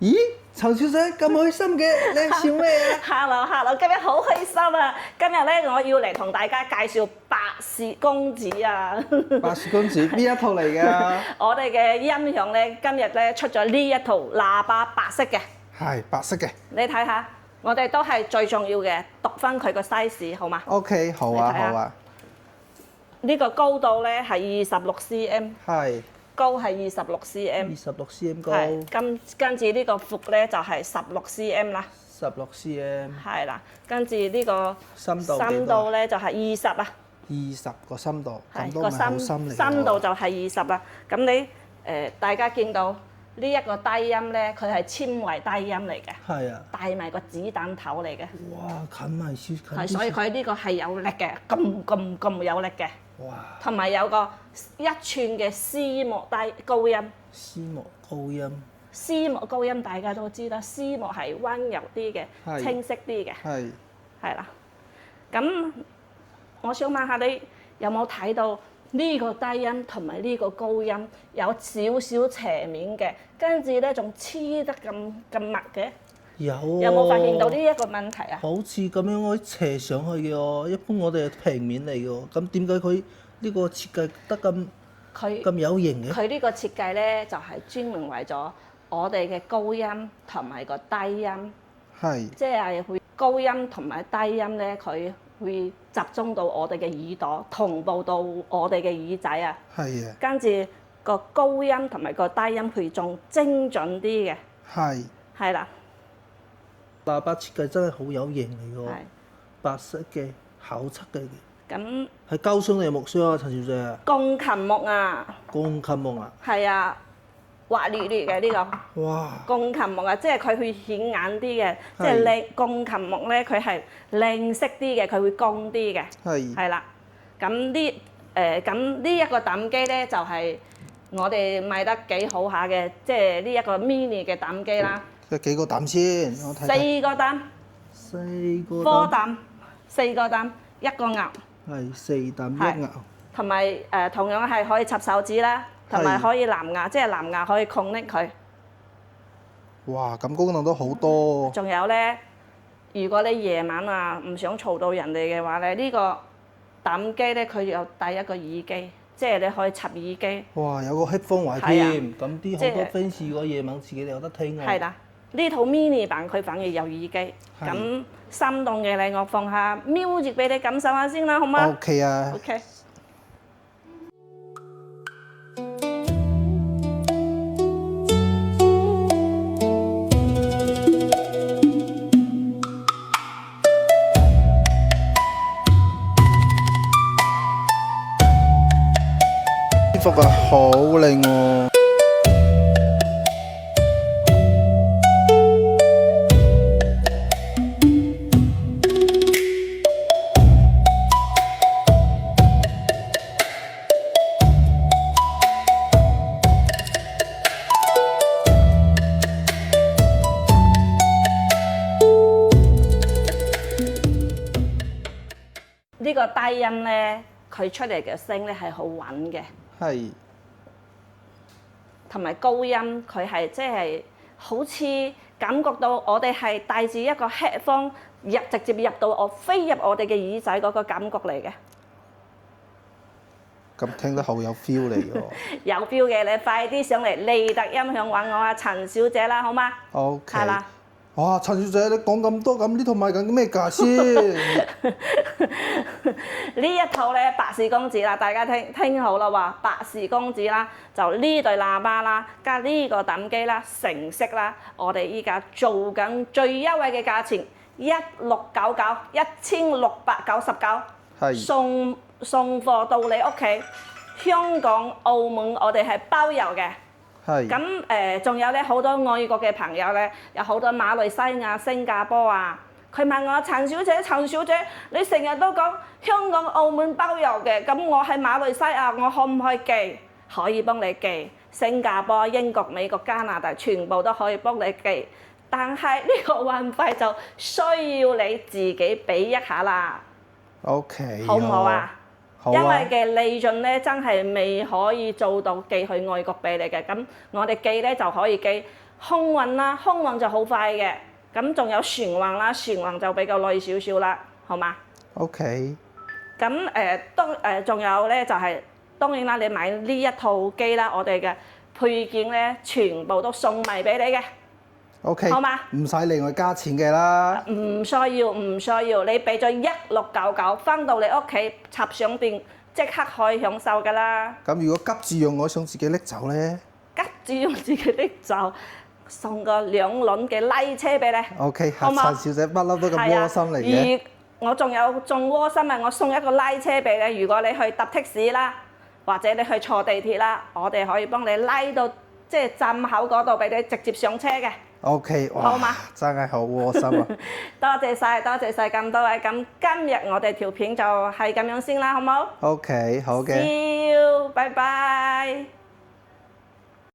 咦，陳小姐咁開心嘅，你笑咩啊？Hello，今日好開心啊！今日咧，我要嚟同大家介紹白雪公主啊！白雪公主邊一套嚟㗎？我哋嘅音響咧，今日咧出咗呢一套喇叭白色嘅。係白色嘅。你睇下，我哋都係最重要嘅，讀翻佢個 size 好嗎 ？OK， 好啊，好啊。呢個高度咧係26cm。係。高係26cm。26cm 高。跟住呢個闊咧就係16cm 啦。16cm。係啦，跟住呢個深度咧就係20啊。20個深度，咁都唔個係好深嚟㗎。深度就係20啦。咁你大家見到呢一個低音咧，佢係纖維低音嚟嘅。係啊。帶埋個子彈頭嚟嘅。哇！近埋少近。係，所以佢呢個係有力嘅，咁有力嘅。哇！同埋有個1寸嘅絲膜高音。絲膜高音。絲膜高音大家都知啦，絲膜係溫柔啲嘅，清晰啲嘅。係。係啦。咁我想問下你有冇睇到呢個低音同埋呢個高音有少少斜面嘅，跟住咧仲黐得咁密嘅？有啊。有冇發現到呢一個問題啊？好似咁樣可以斜上去嘅喎，一般我哋係平面嚟嘅喎，咁點解佢呢個設計得咁有型嘅？佢呢個設計咧就係專門為咗我哋嘅高音同埋個低音。係。即係會高音同埋低音咧，佢會集中到我哋嘅耳朵，同步到我哋嘅耳仔啊。係啊。跟住個高音同埋個低音佢仲精準啲嘅。係。係啦。喇叭設計真係好有型嚟㗎喎。係。白色嘅，厚漆嘅。咁。係膠箱定係木箱啊，陳小姐？鋼琴木啊。鋼琴木啊。係啊。滑捋捋嘅呢個。哇！鋼琴木啊，即係佢會顯眼啲嘅，即係靚鋼琴木咧，佢係靚色啲嘅，佢會光啲嘅。係。係啦，咁呢一個膽機咧就係我哋賣得幾好下嘅，即係呢一個 mini 嘅膽機啦。有幾個膽先？我睇睇。4個膽。4個膽。4膽，4個膽，一個牛。係4膽1牛。同埋同樣係可以插手指啦。同埋可以藍牙，即係藍牙可以 connect佢。哇！咁功能都好多。仲有咧，如果你夜晚啊唔想嘈到人哋嘅話咧，呢個膽機咧佢有帶一個耳機，即係你可以插耳機。哇！有個 headphone 位添，咁啲好多 fans 如果夜晚自己有得聽啊。係啦，呢套 mini 版佢反而有耳機。咁心動嘅你，我放下 music 俾你感受下先啦，好嗎？OK 啊。OK。幅啊，好靚喎！呢個低音咧，佢出嚟嘅聲咧係好穩嘅。係，同埋高音佢係即係好似感覺到我哋係帶住一個 headphone 直接入到飛入我哋嘅耳仔嗰個感覺嚟嘅。咁聽得好有 feel 嚟喎！有 feel 嘅，你快啲上嚟利特音響揾我啊，陳小姐啦，好嗎 ？OK。係啦。哇！陳小姐，你講咁多，咁呢套賣緊咩價先？呢一套咧白雪公主啦，大家聽好啦喎，白雪公主啦，就呢對喇叭啦，加呢個膽機啦，成色啦，我哋依家做緊最優惠嘅價錢，1699，1699，送貨到你屋企，香港、澳門我哋係包郵嘅。咁仲有咧好多外國嘅朋友咧，有好多馬來西亞、新加坡啊，佢問我陳小姐，你成日都講香港、澳門包郵嘅，咁我喺馬來西亞，我可唔可以寄？可以幫你寄，新加坡、英國、美國、加拿大全部都可以幫你寄，但係呢個運費就需要你自己俾一下啦。OK。好唔好啊？因為嘅利潤咧，真係未可以做到寄去外國俾你嘅，咁我哋寄咧就可以寄空運啦，空運就好快嘅。咁仲有船運啦，船運就比較耐少少啦，好嘛 ？OK。咁仲有咧就係、當然啦，你買呢一套機啦，我哋嘅配件咧全部都送埋俾你嘅。OK。好嘛？唔使另外加錢嘅啦。唔需要，你俾咗1699，翻到你屋企插上電，即刻可以享受㗎啦。咁如果急住用，我想自己拎走咧？急住用自己拎走，送個2輪嘅拉車俾你。OK，陳小姐不嬲都咁窩心嚟嘅。我仲窩心啊！我送一個拉車俾你，如果你去搭的士啦，或者你去坐地鐵啦，我哋可以幫你拉到即係站口嗰度俾你直接上車嘅。OK， 哇，好嘛？真係好窩心啊！多謝晒咁多位，咁今日我哋條片就係咁樣先啦，好冇？ OK，好嘅。See you，拜拜。